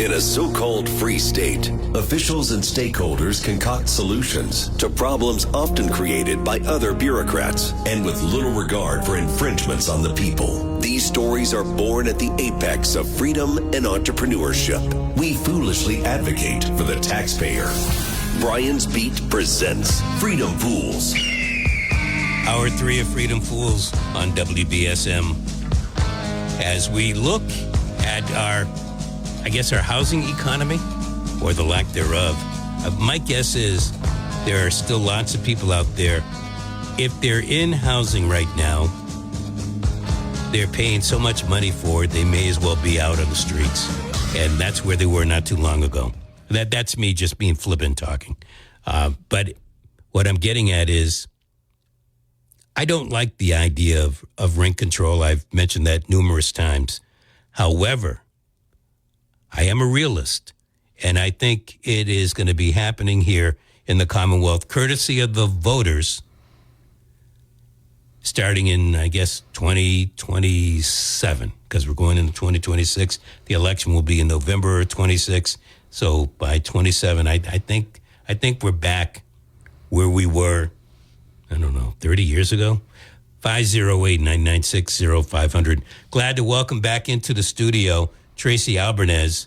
In a so-called free state, officials and stakeholders concoct solutions to problems often created by other bureaucrats and with little regard for infringements on the people. These stories are born at the apex of freedom and entrepreneurship. We foolishly advocate for the taxpayer. Brian's Beat presents Freedom Fools. Hour 3 of Freedom Fools on WBSM. As we look at our housing economy, or the lack thereof, my guess is there are still lots of people out there. If they're in housing right now, they're paying so much money for it, they may as well be out on the streets. And that's where they were not too long ago. That's me just being flippant talking. But what I'm getting at is, I don't like the idea of rent control. I've mentioned that numerous times. However, I am a realist, and I think it is going to be happening here in the Commonwealth, courtesy of the voters, starting in, 2027, because we're going into 2026. The election will be in November 26. So by 27, I think we're back where we were, 30 years ago. 508-996-0500. Glad to welcome back into the studio Tracy Albanez.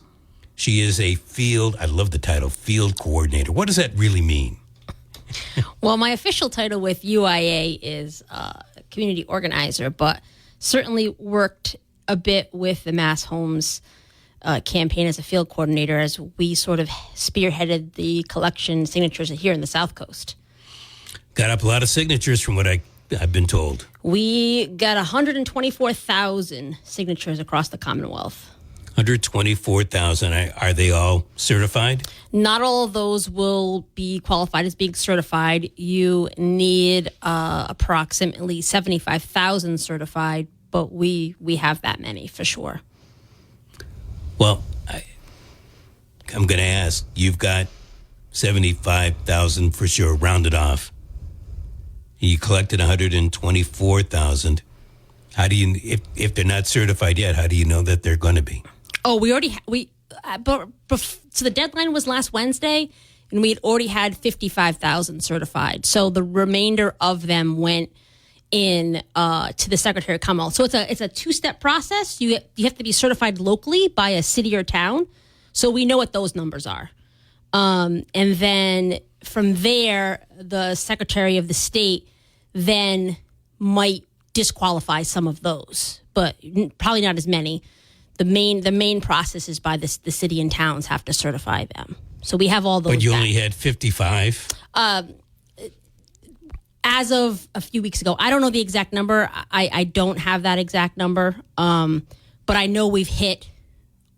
She is a I love the title, field coordinator. What does that really mean? Well, my official title with UIA is community organizer, but certainly worked a bit with the Mass Homes campaign as a field coordinator as we sort of spearheaded the collection signatures here in the South Coast. Got up a lot of signatures from what I've been told. We got 124,000 signatures across the Commonwealth. 124,000. Are they all certified? Not all of those will be qualified as being certified. You need approximately 75,000 certified, but we have that many for sure. Well, I'm going to ask, you've got 75,000 for sure, rounded off. You collected 124,000. How do you, if they're not certified yet, how do you know that they're going to be? Oh, so the deadline was last Wednesday, and we had already had 55,000 certified. So the remainder of them went in to the Secretary of Commonwealth. So it's a two-step process. You have to be certified locally by a city or town. So we know what those numbers are. And then from there, the Secretary of the State then might disqualify some of those, but probably not as many. The main process is by the city and towns have to certify them. So we have all those. But you only had 55? As of a few weeks ago. I don't know the exact number. I don't have that exact number. But I know we've hit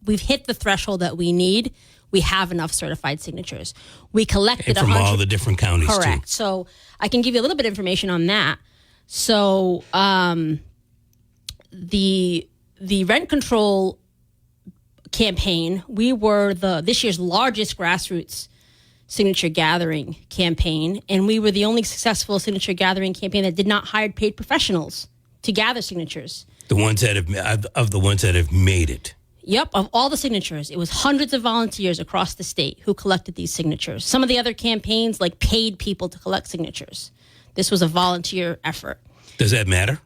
the threshold that we need. We have enough certified signatures. We collected and from all the different counties, correct. Too. So I can give you a little bit of information on that. So the rent control campaign, we were this year's largest grassroots signature gathering campaign, and we were the only successful signature gathering campaign that did not hire paid professionals to gather signatures. The ones that have made it. Yep, of all the signatures, it was hundreds of volunteers across the state who collected these signatures. Some of the other campaigns paid people to collect signatures. This was a volunteer effort. Does that matter?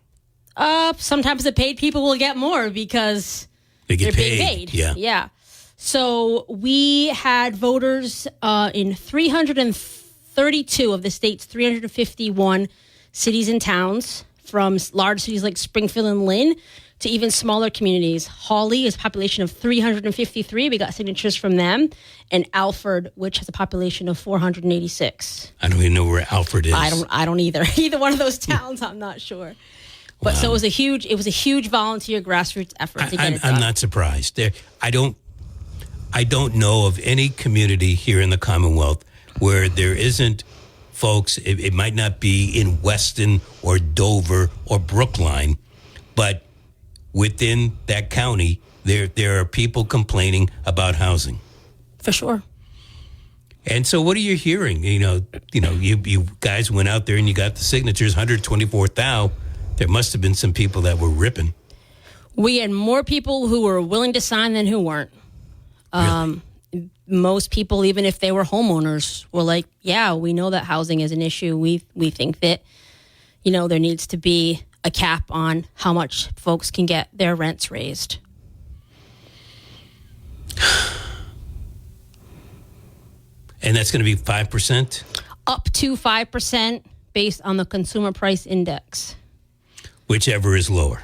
Sometimes the paid people will get more because they're being paid. Yeah. So we had voters in 332 of the state's 351 cities and towns, from large cities like Springfield and Lynn to even smaller communities. Hawley is a population of 353. We got signatures from them. And Alfred, which has a population of 486. I don't even know where Alfred is. I don't either. Either one of those towns, I'm not sure. But wow. So it was a huge volunteer grassroots effort to get it done. I'm not surprised. I don't know of any community here in the Commonwealth where there isn't folks. It might not be in Weston or Dover or Brookline, but within that county, there are people complaining about housing. For sure. And so what are you hearing? You guys went out there and you got the signatures, 124,000. There must have been some people that were ripping. We had more people who were willing to sign than who weren't. Really? Most people, even if they were homeowners, were like, yeah, we know that housing is an issue. We think that, there needs to be a cap on how much folks can get their rents raised. And that's going to be 5%? Up to 5% based on the consumer price index. Whichever is lower.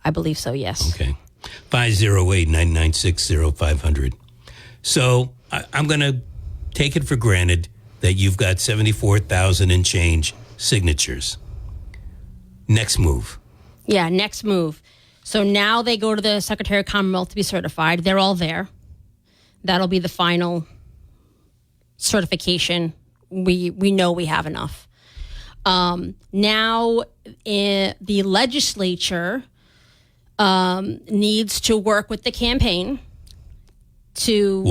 I believe so, yes. Okay. 508-996-0500. So I'm going to take it for granted that you've got 74,000 and change signatures. Next move. Yeah, next move. So now they go to the Secretary of Commonwealth to be certified. They're all there. That'll be the final certification. We know we have enough. Now the legislature needs to work with the campaign to...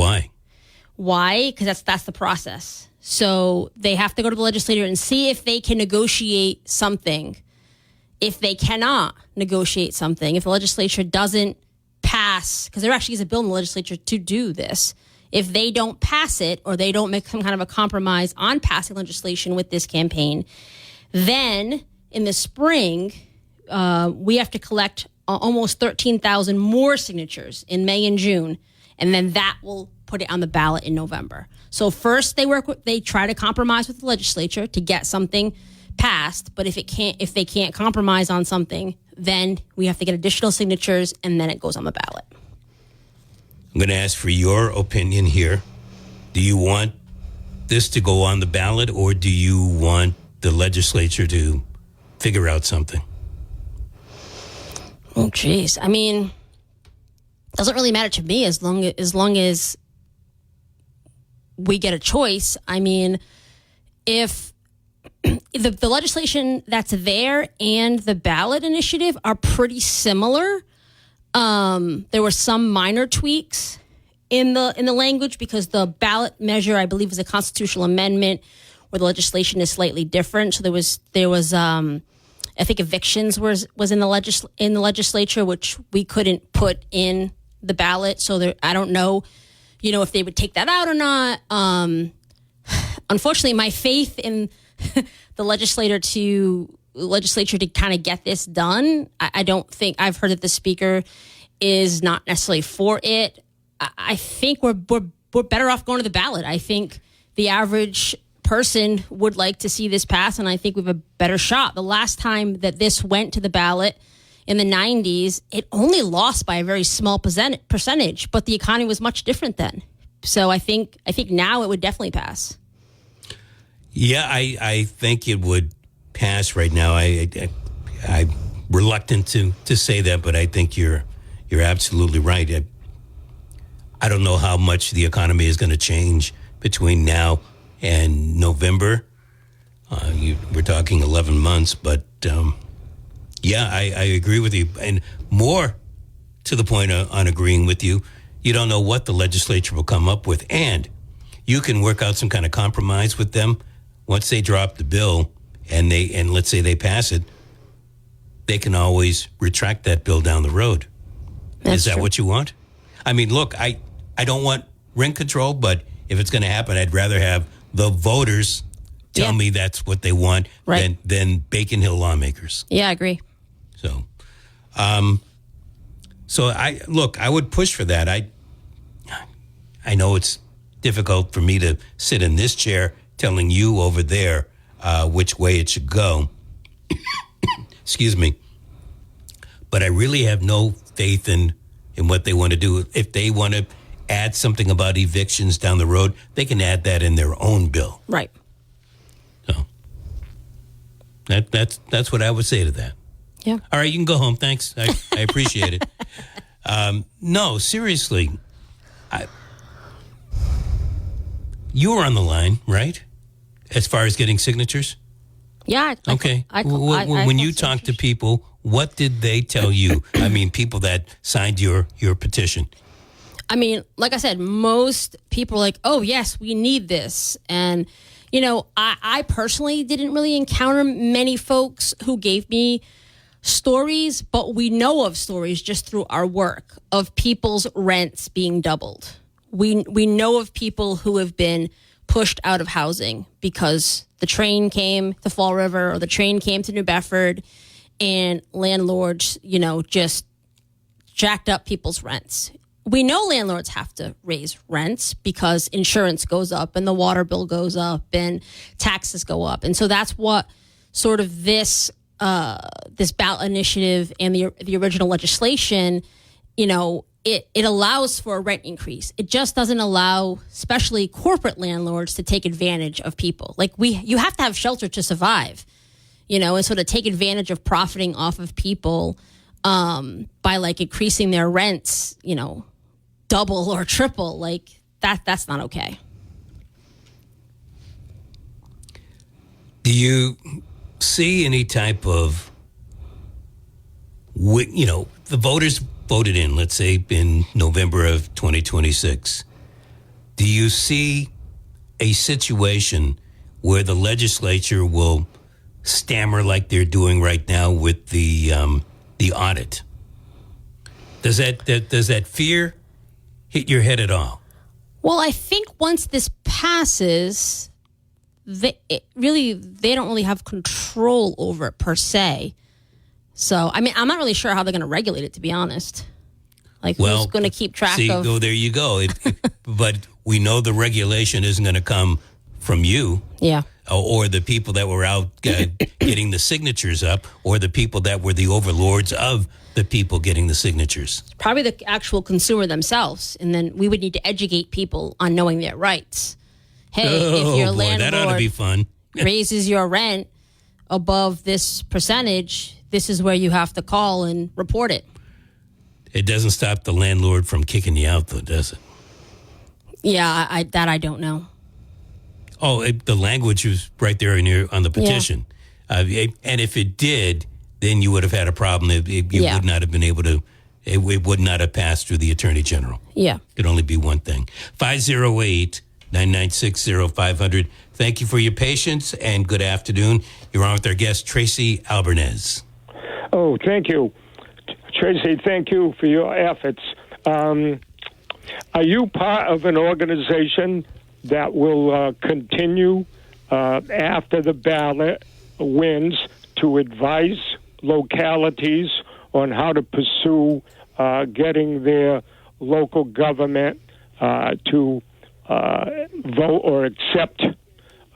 Why? Because that's the process. So they have to go to the legislature and see if they can negotiate something. If they cannot negotiate something, if the legislature doesn't pass, because there actually is a bill in the legislature to do this, if they don't pass it or they don't make some kind of a compromise on passing legislation with this campaign, then in the spring, we have to collect almost 13,000 more signatures in May and June, and then that will put it on the ballot in November. So first they try to compromise with the legislature to get something passed, but if they can't compromise on something, then we have to get additional signatures, and then it goes on the ballot. I'm going to ask for your opinion here. Do you want this to go on the ballot, or do you want the legislature to figure out something? Oh, geez. I mean, it doesn't really matter to me as long as we get a choice. I mean, if the legislation that's there and the ballot initiative are pretty similar. There were some minor tweaks in the language because the ballot measure, I believe, is a constitutional amendment where the legislation is slightly different. So there was I think evictions was in the legislature, which we couldn't put in the ballot. So I don't know, if they would take that out or not. Unfortunately, my faith in the legislature to kind of get this done. I don't think I've heard that the speaker is not necessarily for it. I think we're better off going to the ballot. I think the average person would like to see this pass, and I think we have a better shot. The last time that this went to the ballot in the 90s, it only lost by a very small percentage, but the economy was much different then. So I think now it would definitely pass. Yeah, I think it would pass right now. I'm reluctant to say that, but I think you're absolutely right. I don't know how much the economy is going to change between now and November. We're talking 11 months, but yeah, I agree with you. And more to the point on agreeing with you, you don't know what the legislature will come up with, and you can work out some kind of compromise with them. Once they drop the bill and let's say they pass it, they can always retract that bill down the road. Is that what you want? I mean, look, I don't want rent control, but if it's going to happen, I'd rather have the voters tell me that's what they want than Bacon Hill lawmakers. Yeah, I agree. So, I would push for that. I know it's difficult for me to sit in this chair telling you over there which way it should go. Excuse me. But I really have no faith in what they want to do. If they want to add something about evictions down the road, they can add that in their own bill. Right. So that's what I would say to that. Yeah. All right, you can go home. Thanks. I appreciate it. No, seriously. You were on the line, right? As far as getting signatures? Yeah. Okay. When you talk to people, what did they tell you? I mean, people that signed your petition. I mean, like I said, most people are like, oh, yes, we need this. And, I personally didn't really encounter many folks who gave me stories, but we know of stories just through our work of people's rents being doubled. We know of people who have been pushed out of housing because the train came to Fall River or the train came to New Bedford, and landlords, just jacked up people's rents. We know landlords have to raise rents because insurance goes up and the water bill goes up and taxes go up. And so that's what sort of this ballot initiative and the original legislation, it allows for a rent increase. It just doesn't allow, especially corporate landlords, to take advantage of people. Like you have to have shelter to survive, and sort of take advantage of profiting off of people by like increasing their rents, double or triple. Like that's not okay. Do you see any type of, the voters voted in, let's say in November of 2026. Do you see a situation where the legislature will stammer like they're doing right now with the audit? Does that fear hit your head at all? Well, I think once this passes, they don't really have control over it per se. So, I mean, I'm not really sure how they're going to regulate it, to be honest. Like, who's going to keep track of... Well, there you go. But we know the regulation isn't going to come from you. Yeah. Or the people that were out getting the signatures up, or the people that were the overlords of the people getting the signatures. Probably the actual consumer themselves. And then we would need to educate people on knowing their rights. Hey, if your landlord that ought to be fun. raises your rent above this percentage, this is where you have to call and report it. It doesn't stop the landlord from kicking you out, though, does it? Yeah, I don't know. Oh, the language was right there on the petition. Yeah. And if it did, then you would have had a problem. You would not have been able to, it would not have passed through the Attorney General. Yeah. It could only be one thing. 508-996-0500. Thank you for your patience and good afternoon. You're on with our guest, Tracy Albanese. Oh, thank you. Tracy, thank you for your efforts. Are you part of an organization that will continue after the ballot wins to advise localities on how to pursue getting their local government to vote or accept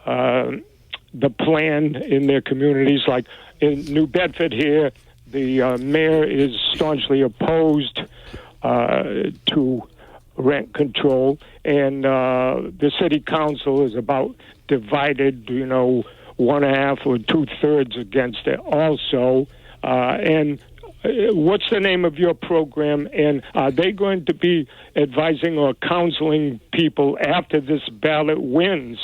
the plan in their communities? Like in New Bedford here, the mayor is staunchly opposed to rent control, and the city council is about divided, 1/2 or 2/3 against it also. And what's the name of your program, and are they going to be advising or counseling people after this ballot wins?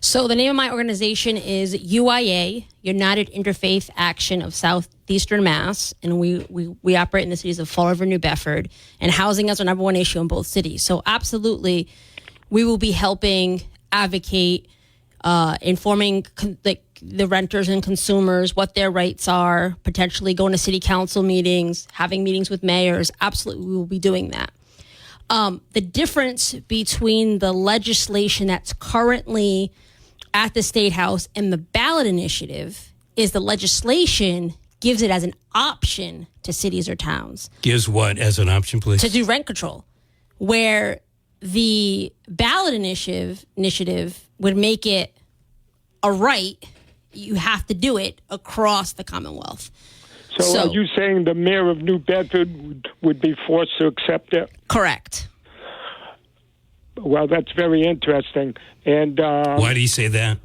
So the name of my organization is UIA, United Interfaith Action of Southeastern Mass, and we operate in the cities of Fall River, New Bedford, and housing is our number one issue in both cities. So absolutely, we will be helping advocate, informing the renters and consumers what their rights are, potentially going to city council meetings, having meetings with mayors. Absolutely, we will be doing that. The difference between the legislation that's currently at the State House and the ballot initiative is the legislation gives it as an option to cities or towns. Gives what as an option, please? To do rent control, where the ballot initiative would make it a right. You have to do it across the Commonwealth. So are you saying the mayor of New Bedford would be forced to accept it? Correct. Well, that's very interesting. And why do you say that?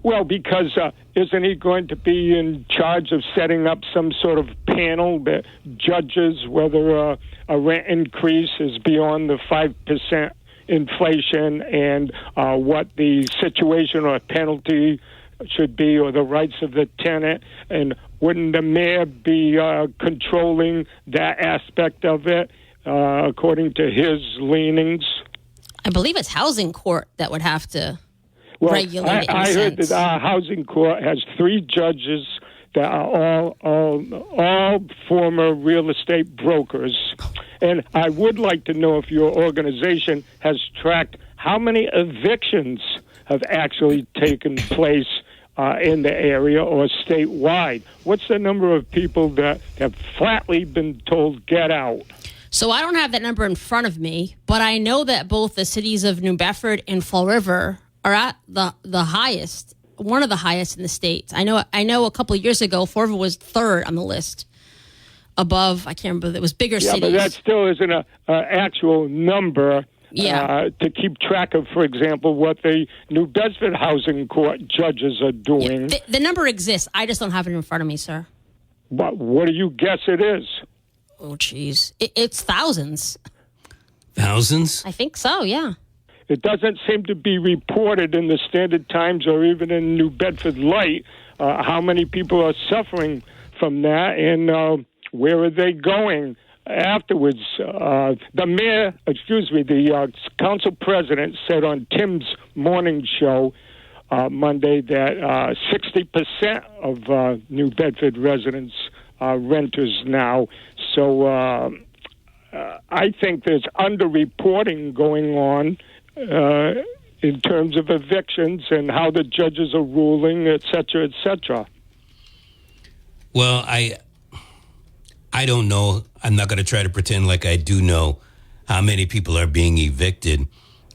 Well, because isn't he going to be in charge of setting up some sort of panel that judges whether a rent increase is beyond the 5% inflation and what the situation or penalty should be, or the rights of the tenant? And wouldn't the mayor be controlling that aspect of it according to his leanings? I believe it's housing court that would have to regulate it. I heard that our housing court has 3 judges that are all former real estate brokers, And I would like to know if your organization has tracked how many evictions have actually taken place in the area or statewide. What's the number of people that have flatly been told, get out? So I don't have that number in front of me, but I know that both the cities of New Bedford and Fall River are at the highest, one of the highest in the states. I know a couple of years ago, Fall River was third on the list. Above, I can't remember, it was bigger cities. Yeah, but that still isn't an actual number to keep track of, for example, what the New Bedford Housing Court judges are doing. Yeah, the number exists. I just don't have it in front of me, sir. But what do you guess it is? Oh, geez. It's thousands. Thousands? I think so, yeah. It doesn't seem to be reported in the Standard Times or even in New Bedford Light how many people are suffering from that and where are they going afterwards. The council president said on Tim's morning show Monday that 60% of New Bedford residents are renters now. So I think there's underreporting going on in terms of evictions and how the judges are ruling, et cetera, et cetera. Well, I don't know. I'm not going to try to pretend like I do know how many people are being evicted,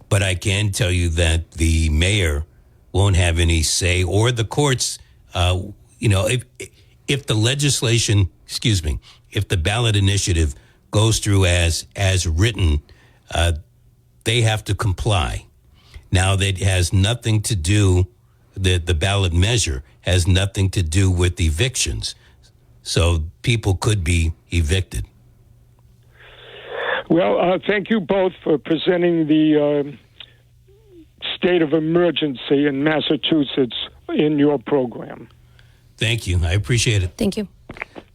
but I can tell you that the mayor won't have any say, or the courts. If the legislation, if the ballot initiative goes through as written, they have to comply. Now, that has nothing to do. The ballot measure has nothing to do with evictions. So people could be evicted. Well, thank you both for presenting the state of emergency in Massachusetts in your program. Thank you. I appreciate it. Thank you.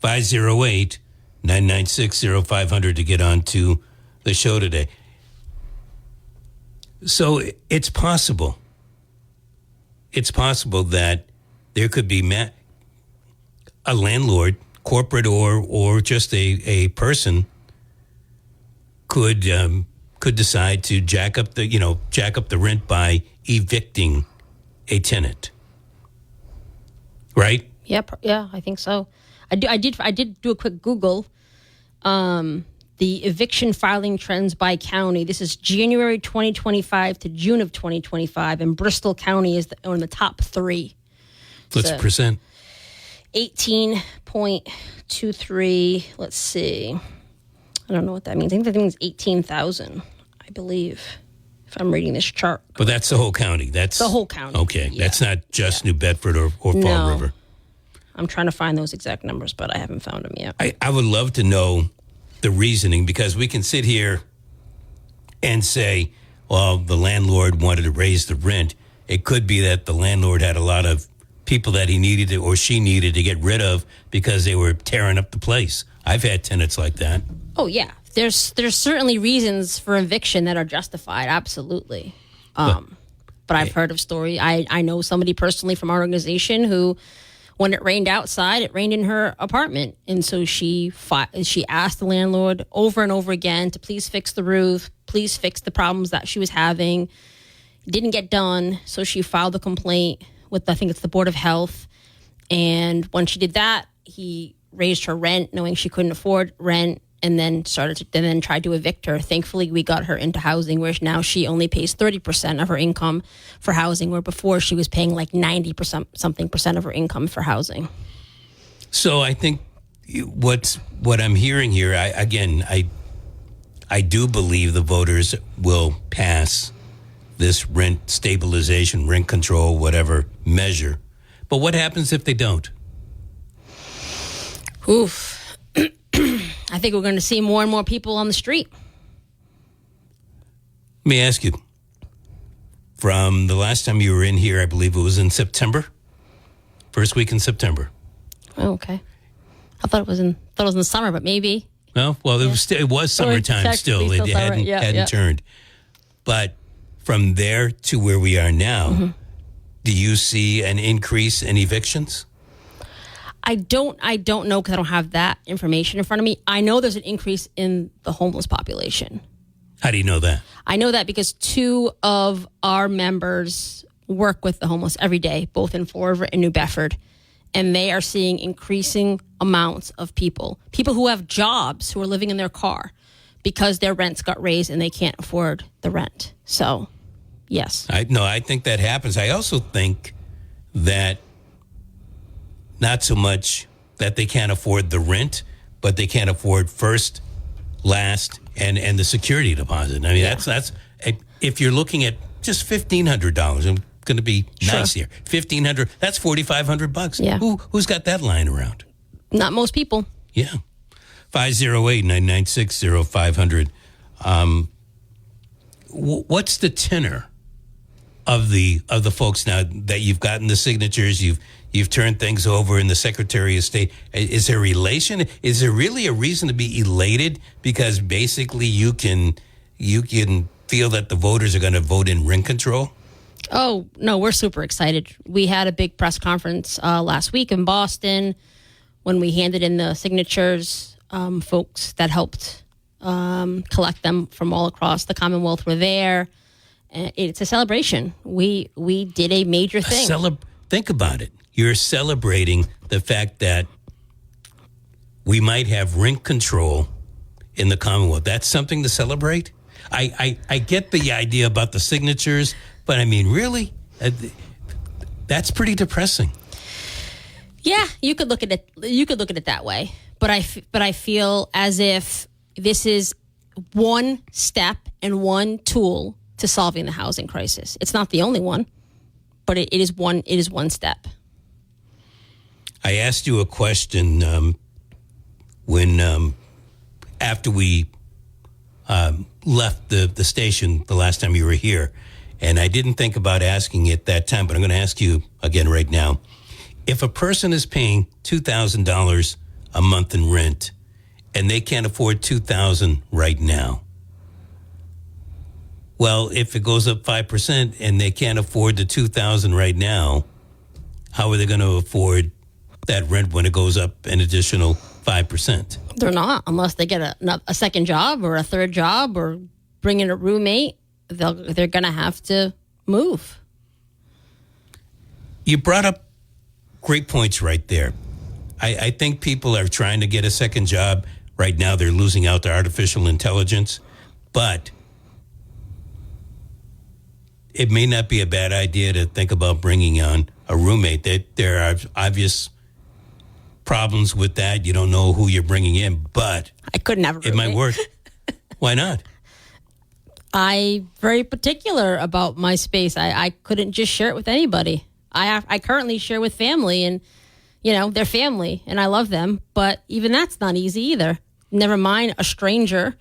508-996-0500 to get on to the show today. So it's possible. It's possible that there could be a landlord, corporate or just a person, could decide to jack up the rent by evicting a tenant. Right? Yep. Yeah, I think so. I did do a quick Google. The eviction filing trends by county. This is January 2025 to June of 2025, and Bristol County is on the top three. What's the percent? 18.23. Let's see. I don't know what that means. I think that means 18,000, I believe, if I'm reading this chart. But that's the whole county. That's the whole county. Okay. Yeah. That's not just New Bedford or Fall River. I'm trying to find those exact numbers, but I haven't found them yet. I would love to know the reasoning, because we can sit here and say, well, the landlord wanted to raise the rent. It could be that the landlord had a lot of people that he needed to, or she needed to get rid of because they were tearing up the place. I've had tenants like that. Oh, yeah. There's certainly reasons for eviction that are justified, absolutely. But I've heard of story. I know somebody personally from our organization who, when it rained outside, it rained in her apartment. And so she asked the landlord over and over again to please fix the roof, please fix the problems that she was having. It didn't get done. So she filed a complaint with, I think it's the Board of Health. And when she did that, he raised her rent, knowing she couldn't afford rent, and then tried to evict her. Thankfully, we got her into housing, where now she only pays 30% of her income for housing, where before she was paying like 90% of her income for housing. So I think what I'm hearing here, I do believe the voters will pass this rent stabilization, rent control, whatever measure. But what happens if they don't? Oof. I think we're going to see more and more people on the street. Let me ask you, from the last time you were in here, I believe it was in September, first week in September. Oh, okay. I thought it was in the summer, but maybe. No, well, it was summertime still. It hadn't turned. But from there to where we are now, do you see an increase in evictions? I don't know because I don't have that information in front of me. I know there's an increase in the homeless population. How do you know that? I know that because 2 of our members work with the homeless every day, both in Fall River and New Bedford. And they are seeing increasing amounts of people who have jobs who are living in their car because their rents got raised and they can't afford the rent. So, yes. I think that happens. I also think that not so much that they can't afford the rent, but they can't afford first, last, and the security deposit. I mean, that's if you're looking at just $1,500, I'm going to be nice here. $1,500, that's $4,500. Yeah. Who's got that lying around? Not most people. Yeah. 508-996-0500. What's the tenor of the folks now that you've gotten the signatures, you've turned things over in the Secretary of State? Is there a relation? Is there really a reason to be elated because basically you can feel that the voters are going to vote in rent control? Oh, no, we're super excited. We had a big press conference last week in Boston when we handed in the signatures. Folks that helped collect them from all across the Commonwealth were there. It's a celebration. We did a major thing. Think about it. You're celebrating the fact that we might have rent control in the Commonwealth. That's something to celebrate. I get the idea about the signatures, but I mean, really, that's pretty depressing. Yeah, you could look at it. You could look at it that way. But I feel as if this is one step and one tool to solving the housing crisis. It's not the only one, but it is one. It is one step. I asked you a question when after we left the station the last time you were here, and I didn't think about asking it that time, but I'm going to ask you again right now. If a person is paying $2,000 a month in rent and they can't afford $2,000 right now, well, if it goes up 5% and they can't afford the $2,000 right now, how are they going to afford that rent when it goes up an additional 5%? They're not, unless they get a second job or a third job or bring in a roommate. They're going to have to move. You brought up great points right there. I think people are trying to get a second job. Right now, they're losing out to artificial intelligence. But it may not be a bad idea to think about bringing on a roommate. There are obvious problems with that. You don't know who you're bringing in, but I couldn't have a roommate. It might work. Why not? I'm very particular about my space. I couldn't just share it with anybody. I currently share with family, and they're family, and I love them. But even that's not easy either. Never mind a stranger,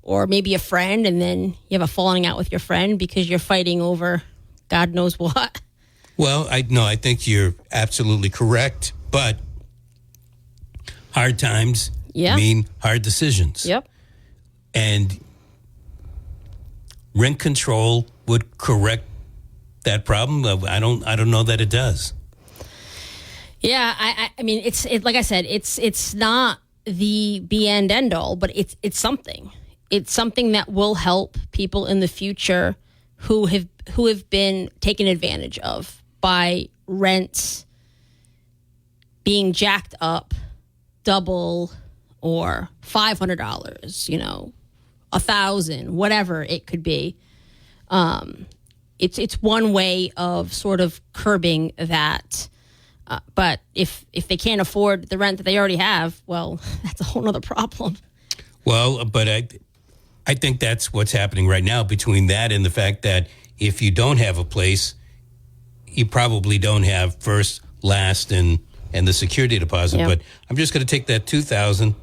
or maybe a friend, and then you have a falling out with your friend because you're fighting over God knows what. Well, I think you're absolutely correct. But hard times mean hard decisions. Yep. And rent control would correct that problem. I don't know that it does. Yeah, I mean, it's like I said, it's not the be and end all, but it's something. It's something that will help people in the future who have been taken advantage of by rents being jacked up double or $500, $1,000, whatever it could be. It's one way of sort of curbing that. But if they can't afford the rent that they already have, well, that's a whole other problem. Well, but I think that's what's happening right now between that and the fact that if you don't have a place, you probably don't have first, last, and the security deposit. Yep. But I'm just going to take that $2,000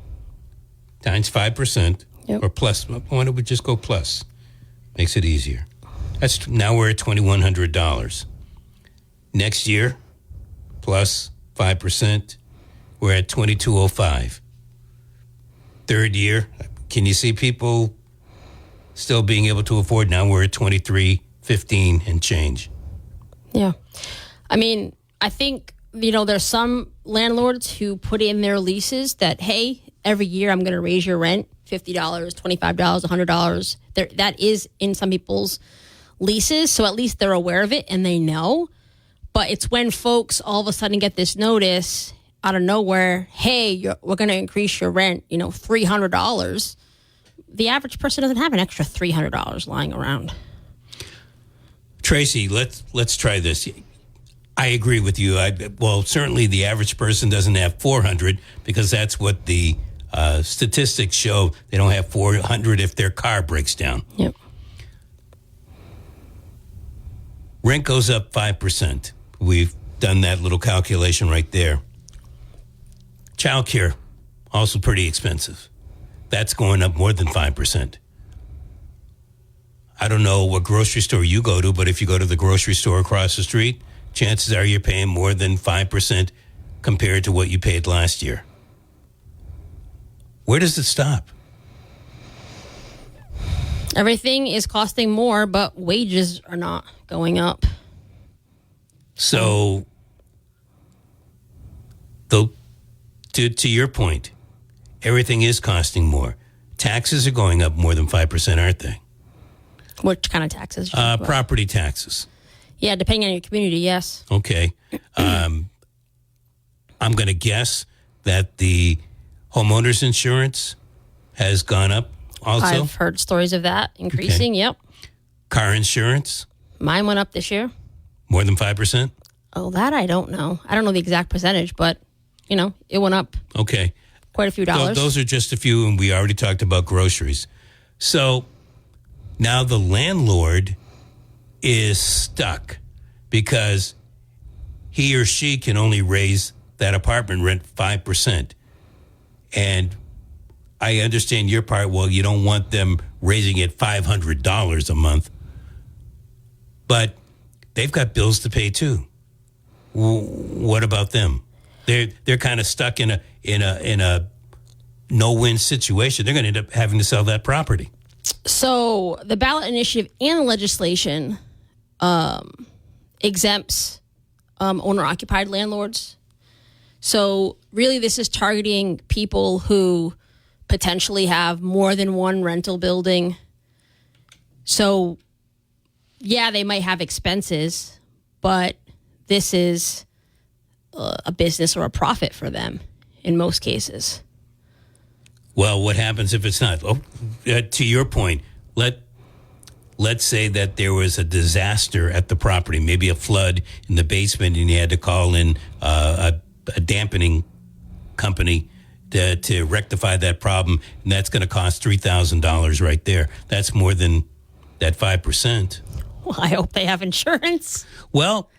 times 5%, or plus. Why don't we just go plus? Makes it easier. Now we're at $2,100. Next year, plus 5%, we're at $2,205. Third year, can you see people still being able to afford? Now we're at $2,315 and change. Yeah. I mean, I think there's some landlords who put in their leases that, hey, every year I'm going to raise your rent $50, $25, $100. That is in some people's leases, so at least they're aware of it and they know. But it's when folks all of a sudden get this notice out of nowhere, hey, we're going to increase your rent, $300. The average person doesn't have an extra $300 lying around. Tracy, let's try this. I agree with you. Certainly the average person doesn't have 400 because that's what the statistics show. They don't have 400 if their car breaks down. Yep. Rent goes up 5%. We've done that little calculation right there. Childcare, also pretty expensive. That's going up more than 5%. I don't know what grocery store you go to, but if you go to the grocery store across the street, chances are you're paying more than 5% compared to what you paid last year. Where does it stop? Everything is costing more, but wages are not going up. So, to your point, everything is costing more. Taxes are going up more than 5%, aren't they? What kind of taxes? Property taxes. Yeah, depending on your community, yes. Okay. I'm going to guess that the homeowners insurance has gone up also. I've heard stories of that increasing, Okay. Yep. Car insurance, Mine went up this year. more than 5%? Oh, that I don't know. I don't know the exact percentage, but, it went up Okay. quite a few dollars. Those are just a few, and we already talked about groceries. So now the landlord is stuck because he or she can only raise that apartment rent 5%. And I understand your part. Well, you don't want them raising it $500 a month, but they've got bills to pay too. What about them? They're kind of stuck in a no-win situation. They're going to end up having to sell that property. So the ballot initiative and the legislation exempts owner-occupied landlords. So really this is targeting people who potentially have more than one rental building. So, yeah, they might have expenses, but this is a business or a profit for them in most cases. Well, what happens if it's not? To your point, let's say that there was a disaster at the property, maybe a flood in the basement, and you had to call in a dampening company to rectify that problem, and that's going to cost $3,000 right there. That's more than that 5%. Well, I hope they have insurance. Well,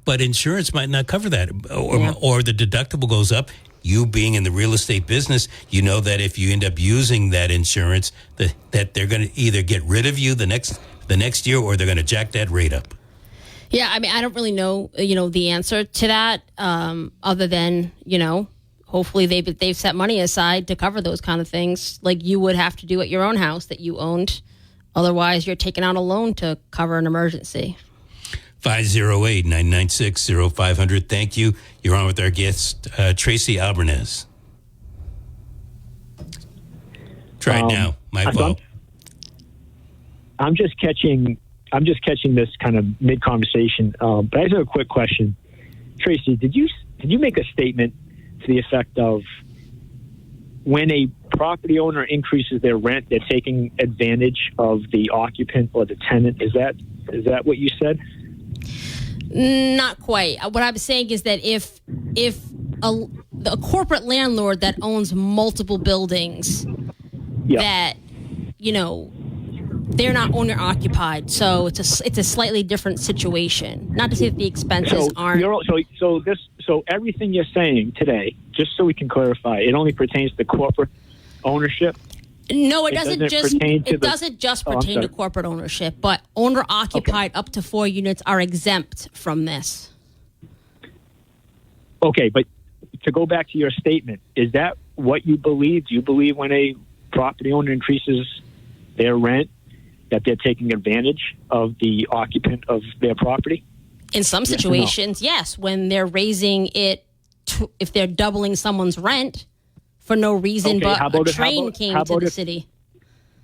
but insurance might not cover that, or the deductible goes up. You being in the real estate business, you know that if you end up using that insurance, that they're going to either get rid of you the next year, or they're going to jack that rate up. Yeah, I mean, I don't really know, the answer to that, other than, hopefully they've set money aside to cover those kind of things, like you would have to do at your own house that you owned. Otherwise, you're taking out a loan to cover an emergency. 508-996-0500. Thank you. You're on with our guest, Tracy Albanese. Try it now. My fault. I'm just catching this kind of mid conversation. But I just have a quick question, Tracy. Did you make a statement to the effect of when a property owner increases their rent, they're taking advantage of the occupant or the tenant? Is that what you said? Not quite. What I'm saying is that if a corporate landlord that owns multiple buildings, that they're not owner occupied, so it's a slightly different situation. Not to say that the expenses aren't. So everything you're saying today, just so we can clarify, it only pertains to corporate ownership. No, it doesn't just pertain to to corporate ownership, but owner occupied up to 4 units are exempt from this. Okay, but to go back to your statement, is that what you believe? Do you believe when a property owner increases their rent that they're taking advantage of the occupant of their property? In some situations, yes, when they're raising it, if they're doubling someone's rent for no reason, but a train came to the city.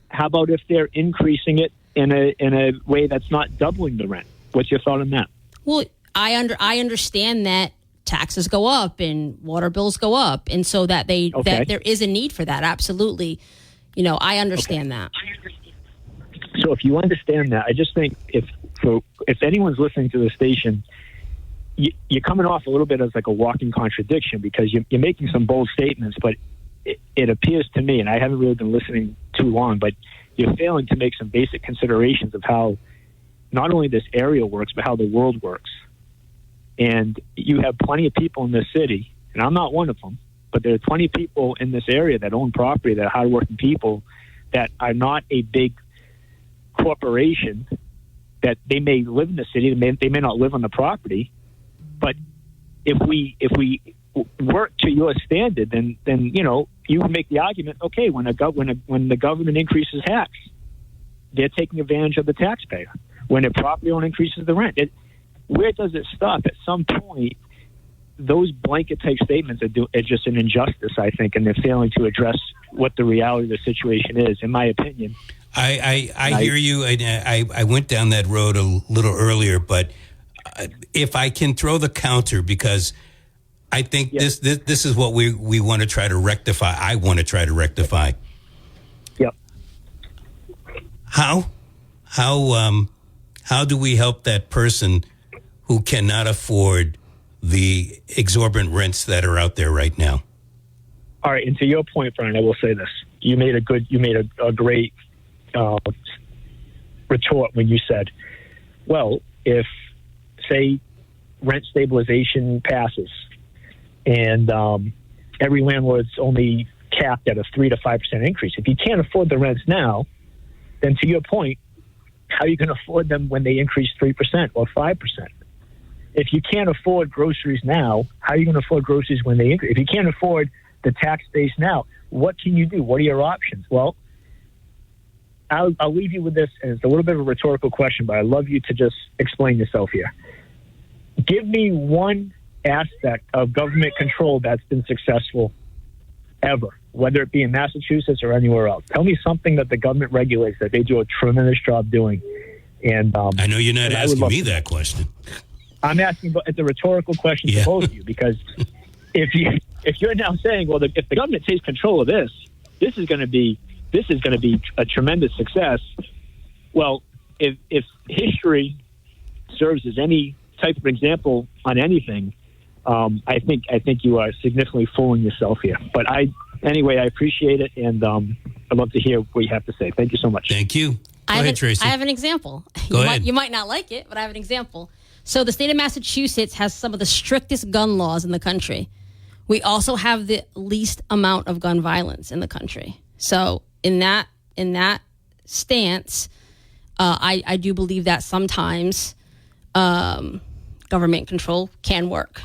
How about if they're increasing it in a way that's not doubling the rent? What's your thought on that? Well, I understand that taxes go up and water bills go up, and so that that there is a need for that. Absolutely, I understand that. So if you understand that, I just think if anyone's listening to the station, you're coming off a little bit as like a walking contradiction, because you're making some bold statements, but it appears to me, and I haven't really been listening too long, but you're failing to make some basic considerations of how not only this area works, but how the world works. And you have plenty of people in this city, and I'm not one of them, but there are plenty of people in this area that own property, that are hardworking people, that are not a big corporation, that they may live in the city, they may not live on the property, but if we work to your standard, then you can make the argument, okay, when the government increases tax, they're taking advantage of the taxpayer. When a property owner increases the rent, where does it stop? At some point, those blanket type statements are just an injustice, I think, and they're failing to address what the reality of the situation is, in my opinion. I hear you. I went down that road a little earlier, but if I can throw the counter, because I think this is what we want to try to rectify. I want to try to rectify. Yep. How do we help that person who cannot afford the exorbitant rents that are out there right now? All right, and to your point, Brian, I will say this: you made a great retort when you said, well, if, say, rent stabilization passes and every landlord's only capped at a 3 to 5% increase, if you can't afford the rents now, then to your point, how are you going to afford them when they increase 3% or 5%? If you can't afford groceries now, how are you going to afford groceries when they increase? If you can't afford the tax base now, what can you do? What are your options? Well, I'll leave you with this, and it's a little bit of a rhetorical question, but I'd love you to just explain yourself here. Give me one aspect of government control that's been successful ever, whether it be in Massachusetts or anywhere else. Tell me something that the government regulates that they do a tremendous job doing. And I know you're not asking me that question. I'm asking, but it's a rhetorical question to both of you, because if you're now saying, well, if the government takes control of this is going to be a tremendous success. Well, if history serves as any type of example on anything, I think you are significantly fooling yourself here. But anyway, I appreciate it, and I'd love to hear what you have to say. Thank you so much. Thank you. Go ahead, Tracy. I have an example. Go ahead. You might not like it, but I have an example. So the state of Massachusetts has some of the strictest gun laws in the country. We also have the least amount of gun violence in the country. So in that stance, I do believe that sometimes government control can work.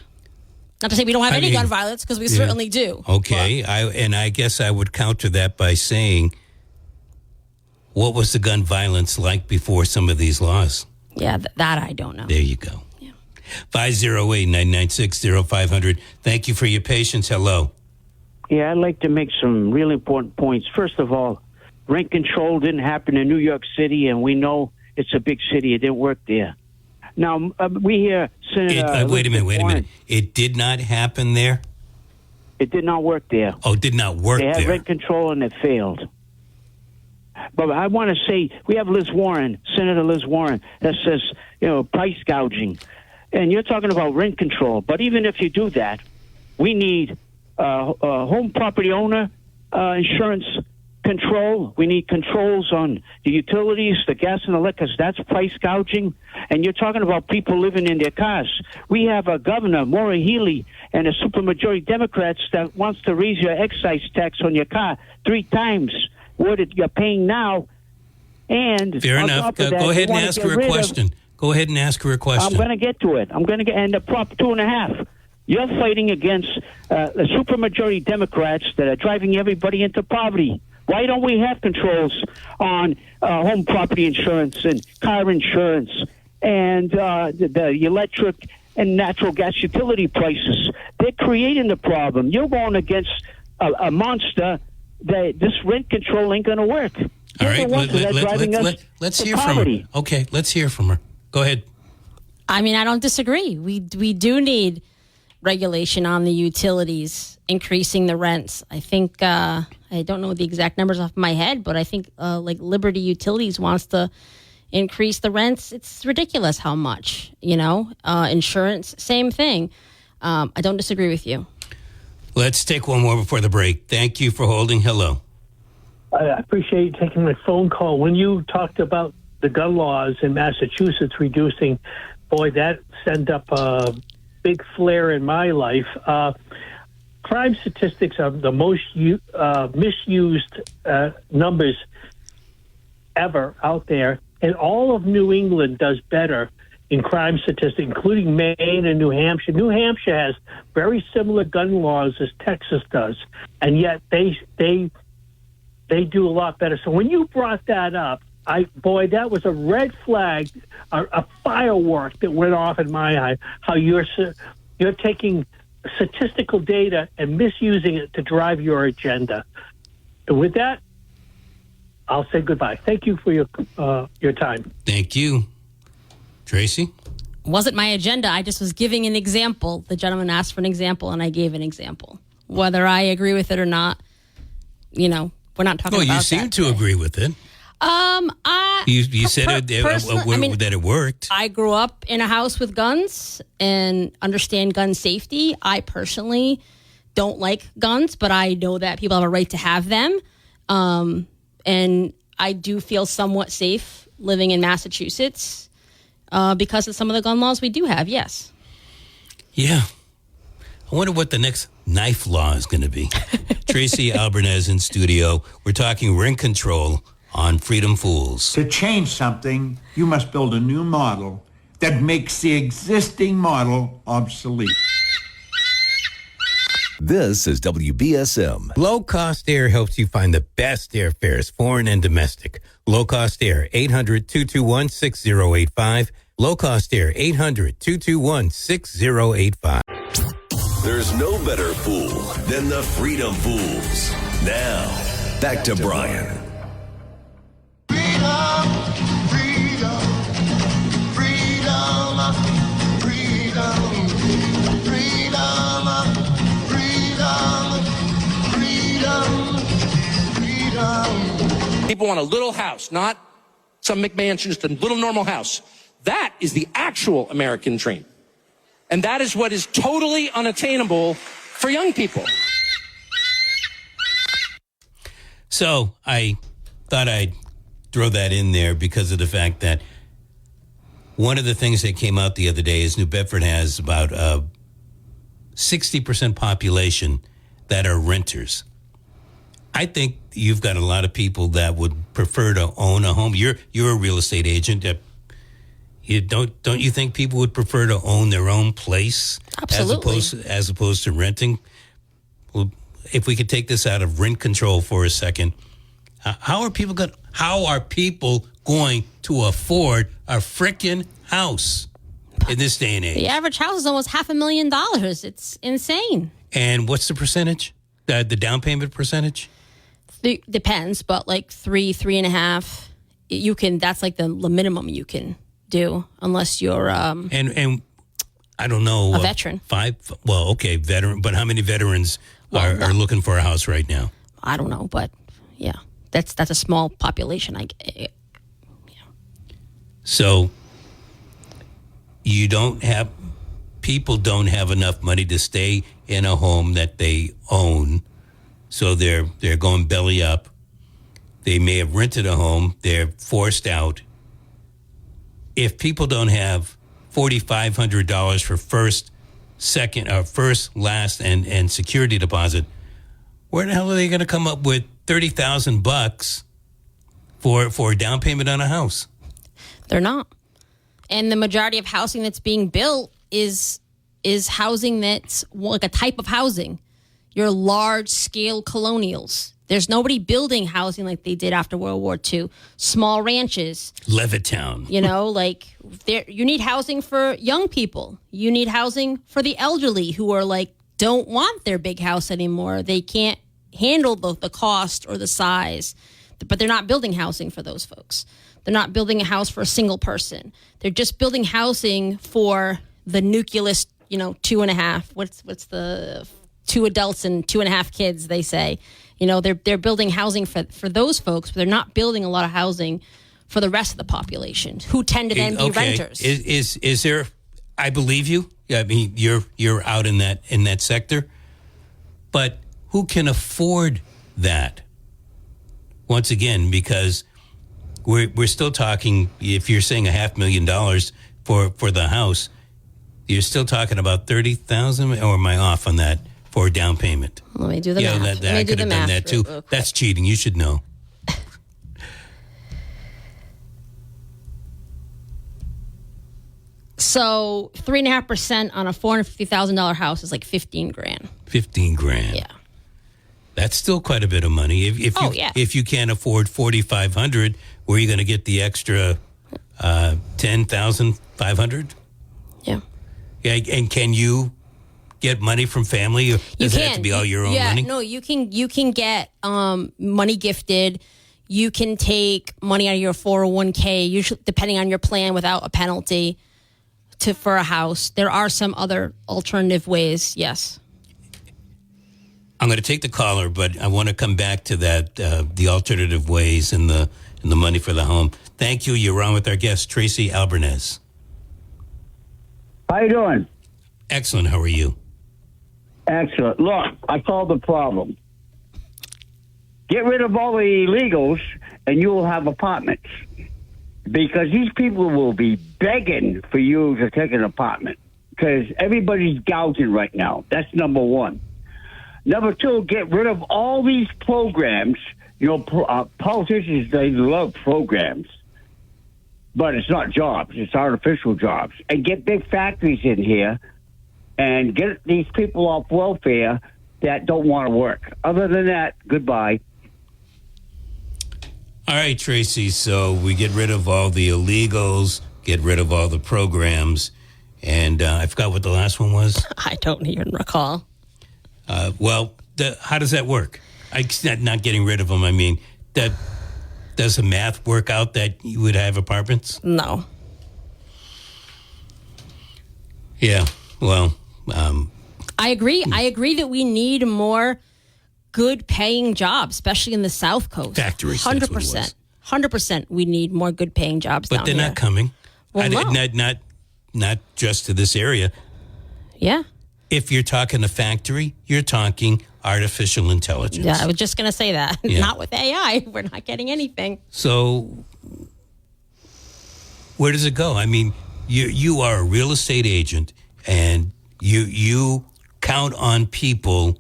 Not to say we don't have any gun violence, because we certainly do. Okay, I guess I would counter that by saying, what was the gun violence like before some of these laws? Yeah, that I don't know. There you go. Yeah. 508-996-0500. Thank you for your patience. Hello. Yeah, I'd like to make some really important points. First of all, rent control didn't happen in New York City, and we know it's a big city. It didn't work there. Now, we hear Senator... Wait a minute. It did not happen there? It did not work there. Oh, it did not work there. They had rent control, and it failed. But I want to say, we have Senator Liz Warren, that says, price gouging. And you're talking about rent control. But even if you do that, we need home property owner insurance control. We need controls on the utilities, the gas and electric, because that's price gouging. And you're talking about people living in their cars. We have a governor, Maura Healey, and a supermajority Democrats that wants to raise your excise tax on your car 3 times what you're paying now. And fair enough. Go ahead and ask her a question. Go ahead and ask her a question. I'm going to get to it. And the Prop 2.5. You're fighting against the supermajority Democrats that are driving everybody into poverty. Why don't we have controls on home property insurance and car insurance and the electric and natural gas utility prices. They're creating the problem. You're going against a monster. This rent control ain't going to work. All right, let's hear from her. Okay, let's hear from her. Go ahead. I mean, I don't disagree. We do need regulation on the utilities, increasing the rents. I think, I don't know the exact numbers off my head, but I think like Liberty Utilities wants to increase the rents. It's ridiculous how much, insurance, same thing. I don't disagree with you. Let's take one more before the break. Thank you for holding. Hello. I appreciate you taking my phone call. When you talked about the gun laws in Massachusetts reducing, boy, that sent up a big flare in my life. Crime statistics are the most misused numbers ever out there, and all of New England does better in crime statistics, including Maine and New Hampshire. New Hampshire has very similar gun laws as Texas does, and yet they do a lot better. So when you brought that up, that was a red flag, a firework that went off in my eye. How you're taking statistical data and misusing it to drive your agenda. And with that, I'll say goodbye. Thank you for your time. Thank you. Tracy? Wasn't my agenda. I just was giving an example. The gentleman asked for an example, and I gave an example. Whether I agree with it or not, we're not talking about that. You seem to agree with it. You said that it worked. I grew up in a house with guns and understand gun safety. I personally don't like guns, but I know that people have a right to have them. And I do feel somewhat safe living in Massachusetts because of some of the gun laws we do have, yes. Yeah. I wonder what the next knife law is going to be. Tracy Albanese in studio. We're talking rent control on Freedom Fools. To change something, you must build a new model that makes the existing model obsolete. This is WBSM. Low Cost Air helps you find the best airfares, foreign and domestic. Low Cost Air, 800-221-6085. Low Cost Air, 800-221-6085. There's no better fool than the Freedom Fools. Now, back to Brian. Freedom, freedom, freedom, freedom, freedom, freedom, freedom. People want a little house, not some McMansion, just a little normal house. That is the actual American dream. And that is what is totally unattainable for young people. So I thought I'd throw that in there because of the fact that one of the things that came out the other day is New Bedford has about 60% population that are renters. I think you've got a lot of people that would prefer to own a home. You're a real estate agent. Don't you think people would prefer to own their own place? Absolutely. as opposed to renting? Well, if we could take this out of rent control for a second, how are people going to afford a freaking house in this day and age? The average house is almost $500,000. It's insane. And what's the percentage? The down payment percentage? It depends, but like 3.5. That's like the minimum you can do unless you're and I don't know, a veteran. Veteran, but how many veterans are looking for a house right now? I don't know, but yeah, that's a small population. So people don't have enough money to stay in a home that they own, so they're going belly up. They may have rented a home, they're forced out. If people don't have $4,500 for first, last, and security deposit, where the hell are they going to come up with $30,000 for a down payment on a house? They're not. And the majority of housing that's being built is housing that's like a type of housing. Your large scale colonials. There's nobody building housing like they did after World War II. Small ranches. Levittown. You know, like you need housing for young people. You need housing for the elderly who are like, don't want their big house anymore. They can't handle the cost or the size, but they're not building housing for those folks. They're not building a house for a single person. They're just building housing for the nucleus, 2.5. What's the 2 adults and 2.5 kids, they say. They're building housing for those folks, but they're not building a lot of housing for the rest of the population who tend to then be renters. Is there, I believe you. I mean, you're out in that sector, but who can afford that? Once again, because we're still talking. If you're saying $500,000 for the house, you're still talking about $30,000. Or am I off on that for a down payment? Let me do the math. I could have done that too. That's cheating. You should know. So 3.5% on a $450,000 house is like $15,000. $15,000. Yeah. That's still quite a bit of money. If you can't afford $4,500, where are you going to get the extra $10,500? Yeah. Yeah. And can you get money from family? Or does it have to be all your own money? No, you can get money gifted. You can take money out of your 401k, usually depending on your plan, without a penalty, for a house. There are some other alternative ways. Yes. I'm going to take the caller, but I want to come back to that, the alternative ways and the money for the home. Thank you. You're on with our guest, Tracy Albanese. How you doing? Excellent. How are you? Excellent. Look, I solved the problem. Get rid of all the illegals, and you will have apartments. Because these people will be begging for you to take an apartment. Because everybody's gouging right now. That's number one. Number two, get rid of all these programs. Politicians, they love programs. But it's not jobs. It's artificial jobs. And get big factories in here and get these people off welfare that don't want to work. Other than that, goodbye. All right, Tracy. So we get rid of all the illegals, get rid of all the programs. And I forgot what the last one was. I don't even recall. How does that work? Not getting rid of them. I mean, does the math work out that you would have apartments? No. Yeah. Well, I agree. I agree that we need more good paying jobs, especially in the South Coast. Factories. 100%. 100%. We need more good paying jobs down here. But they're not coming. Well, no. Not just to this area. Yeah. If you're talking a factory, you're talking artificial intelligence. Yeah, I was just going to say that. Yeah. Not with AI. We're not getting anything. So where does it go? I mean, you are a real estate agent, and you count on people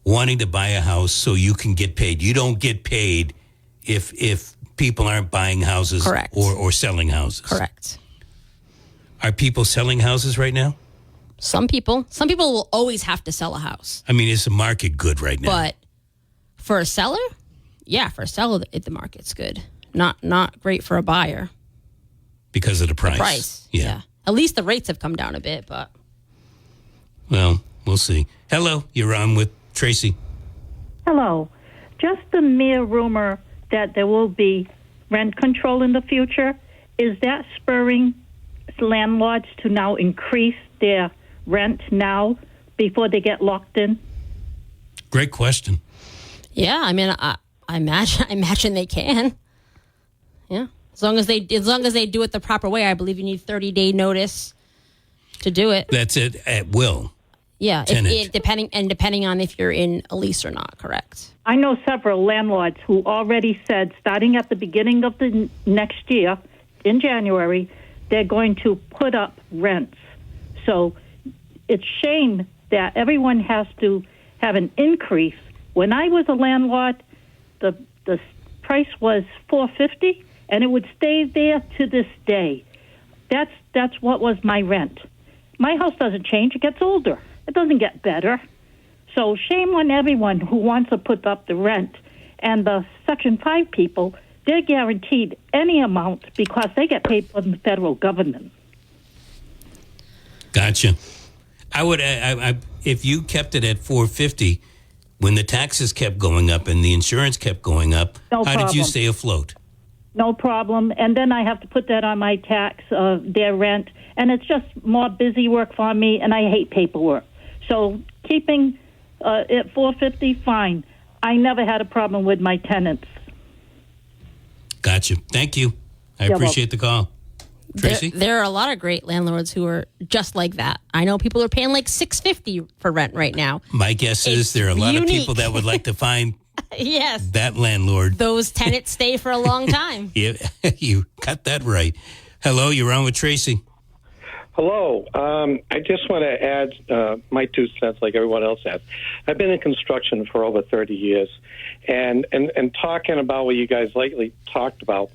wanting to buy a house so you can get paid. You don't get paid if people aren't buying houses. Correct. or selling houses. Correct. Are people selling houses right now? Some people will always have to sell a house. I mean, is the market good right now? But for a seller, yeah, for a seller, the market's good. Not great for a buyer. Because of the price. The price, yeah. At least the rates have come down a bit, but. Well, we'll see. Hello, you're on with Tracy. Hello. Just the mere rumor that there will be rent control in the future, is that spurring landlords to now increase their rent now before they get locked in? Great question. Yeah, I mean, I imagine they can. Yeah, as long as they do it the proper way. I believe you need 30-day notice to do it. That's it, at will. Yeah, depending on if you're in a lease or not. Correct. I know several landlords who already said, starting at the beginning of the next year, in January, they're going to put up rents. So it's shame that everyone has to have an increase. When I was a landlord, the price was $450, and it would stay there to this day. That's what was my rent. My house doesn't change; it gets older. It doesn't get better. So shame on everyone who wants to put up the rent. And the Section 5 people, they're guaranteed any amount because they get paid from the federal government. Gotcha. I would, if you kept it at $450, when the taxes kept going up and the insurance kept going up, No how did you problem. stay afloat? No problem. And then I have to put that on my tax, their rent. And it's just more busy work for me, and I hate paperwork. So keeping it $450, fine. I never had a problem with my tenants. Gotcha. Thank you. I You're appreciate the call. Tracy? There are a lot of great landlords who are just like that. I know people are paying like $650 for rent right now. My guess is there are a lot of unique. people that would like to find Yes. that landlord. Those tenants stay for a long time. Yeah, you got that right. Hello, you're on with Tracy. Hello. I just want to add my 2 cents like everyone else has. I've been in construction for over 30 years, and talking about what you guys lately talked about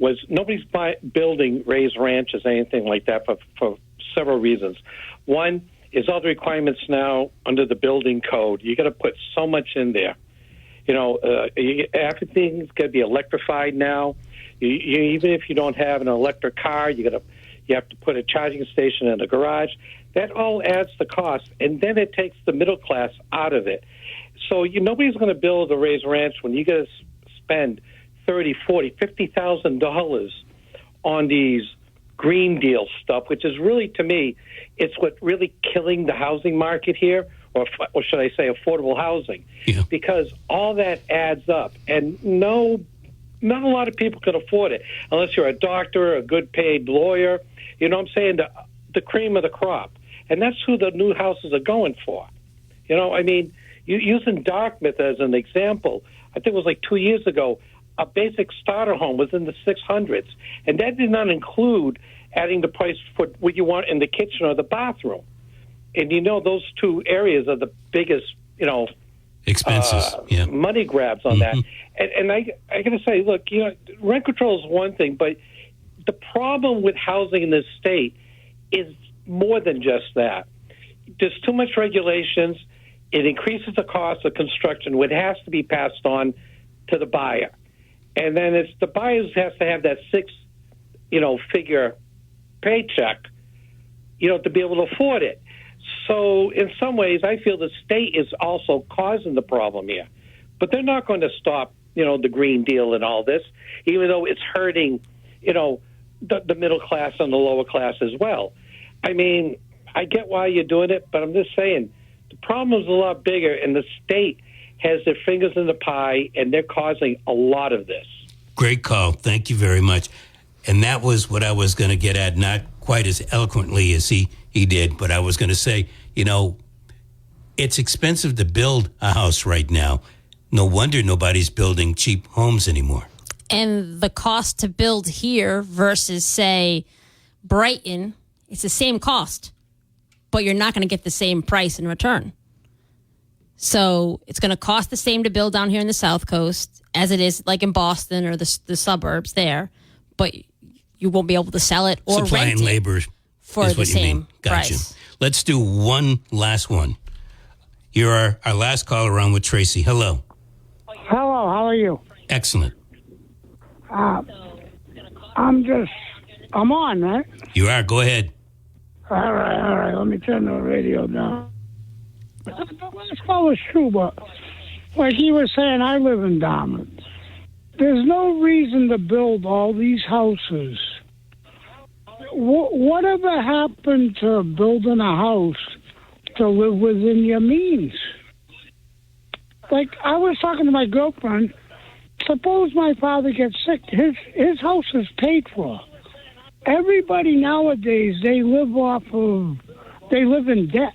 was nobody's building raised ranches, anything like that, for several reasons. One is all the requirements now under the building code. You got to put so much in there. You know, everything's got to be electrified now. Even if you don't have an electric car, you have to put a charging station in the garage. That all adds the cost, and then it takes the middle class out of it. So nobody's going to build a raised ranch when you got to spend $30,000, $40,000, $50,000 on these Green Deal stuff, which is really, to me, it's what really killing the housing market here, or should I say affordable housing, because all that adds up, and not a lot of people can afford it unless you're a doctor, a good paid lawyer. You know what I'm saying? The cream of the crop. And that's who the new houses are going for. You know, I mean, using Dartmouth as an example, I think it was like 2 years ago, a basic starter home was in the 600s. And that did not include adding the price for what you want in the kitchen or the bathroom. And those two areas are the biggest, expenses, money grabs on that. And I got to say, look, rent control is one thing, but the problem with housing in this state is more than just that. There's too much regulations. It increases the cost of construction, which has to be passed on to the buyer. And then it's the buyer who has to have that figure paycheck, to be able to afford it. So in some ways, I feel the state is also causing the problem here. But they're not going to stop, the Green Deal and all this, even though it's hurting, the middle class and the lower class as well. I mean, I get why you're doing it, but I'm just saying the problem is a lot bigger, and the state has their fingers in the pie, and they're causing a lot of this. Great call. Thank you very much. And that was what I was going to get at, not quite as eloquently as he did, but I was going to say, it's expensive to build a house right now. No wonder nobody's building cheap homes anymore. And the cost to build here versus, say, Brighton, it's the same cost, but you're not going to get the same price in return. So it's going to cost the same to build down here in the South Coast as it is like in Boston or the suburbs there, but you won't be able to sell it or Supply rent and it labor for is the what you same mean. Gotcha. price. Let's do one last one. You're our last caller on with Tracy. Hello. Hello, how are you? Excellent. I'm on, right? You are. Go ahead. All right. Let me turn the radio down. The last call was true, but like he was saying, I live in Dartmouth. There's no reason to build all these houses. Whatever happened to building a house to live within your means? Like, I was talking to my girlfriend. Suppose my father gets sick. His house is paid for. Everybody nowadays, they live in debt.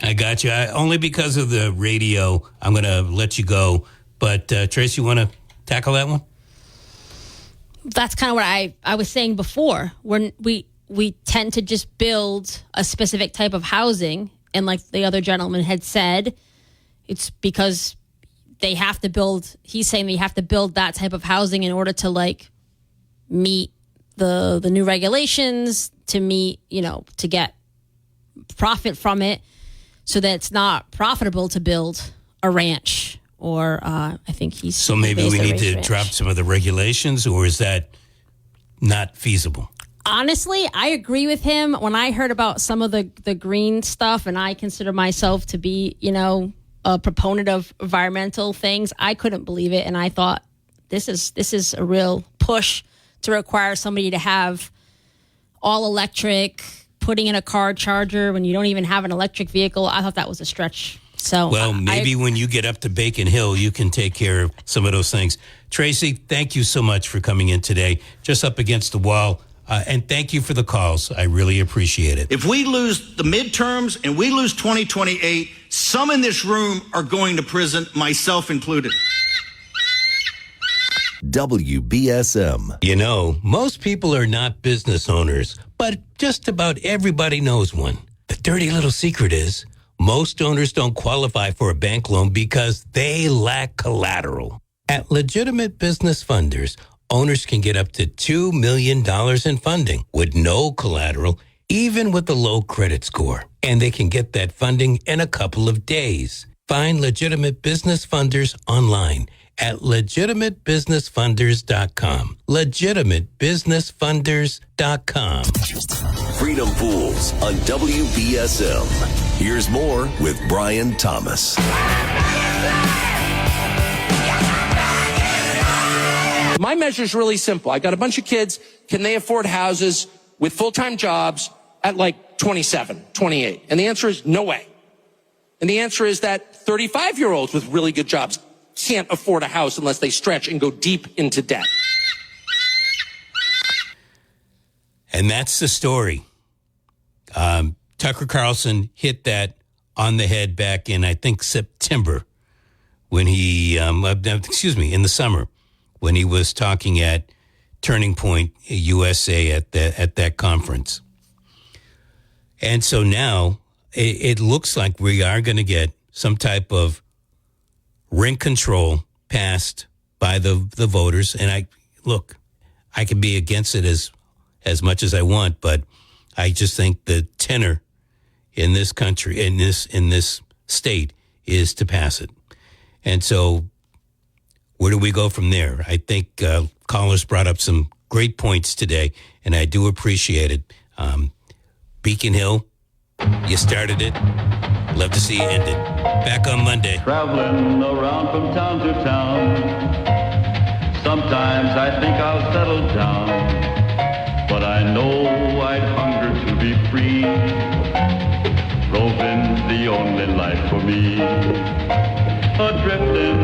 I got you. Only because of the radio, I'm going to let you go. But, Tracy, you want to tackle that one? That's kind of what I was saying before. When we tend to just build a specific type of housing, and like the other gentleman had said, it's because they have to build. He's saying they have to build that type of housing in order to like meet the new regulations, to meet, to get profit from it. so that it's not profitable to build a ranch. Or I think he's... So maybe we need to ranch. drop some of the regulations, or is that not feasible? Honestly, I agree with him. When I heard about some of the green stuff, and I consider myself to be, a proponent of environmental things, I couldn't believe it. And I thought, this is a real push to require somebody to have all electric, putting in a car charger when you don't even have an electric vehicle. I thought that was a stretch. So well, maybe when you get up to Bacon Hill, you can take care of some of those things. Tracy, thank you so much for coming in today. Just up against the wall. And thank you for the calls. I really appreciate it. If we lose the midterms and we lose 2028, some in this room are going to prison, myself included. WBSM. Most people are not business owners, but just about everybody knows one. The dirty little secret is most owners don't qualify for a bank loan because they lack collateral. At Legitimate Business Funders, owners can get up to $2 million in funding with no collateral, even with a low credit score. And they can get that funding in a couple of days. Find Legitimate Business Funders online at legitimatebusinessfunders.com. Legitimatebusinessfunders.com. Freedom Pools on WBSM. Here's more with Brian Thomas. My measure is really simple. I got a bunch of kids. Can they afford houses with full-time jobs at like 27, 28? And the answer is no way. And the answer is that 35-year-olds with really good jobs can't afford a house unless they stretch and go deep into debt. And that's the story. Tucker Carlson hit that on the head back in, I think, September when he, in the summer when he was talking at Turning Point USA at that conference. And so now it looks like we are going to get some type of rent control passed by the voters. And I can be against it as much as I want, but I just think the tenor in this country, in this state, is to pass it. And so where do we go from there? I think callers brought up some great points today, and I do appreciate it. Beacon Hill, you started it. Love to see you end it. Back on Monday. Traveling around from town to town. Sometimes I think I'll settle down, but I know I'd hunger to be free. Roving the only life for me. A-drifting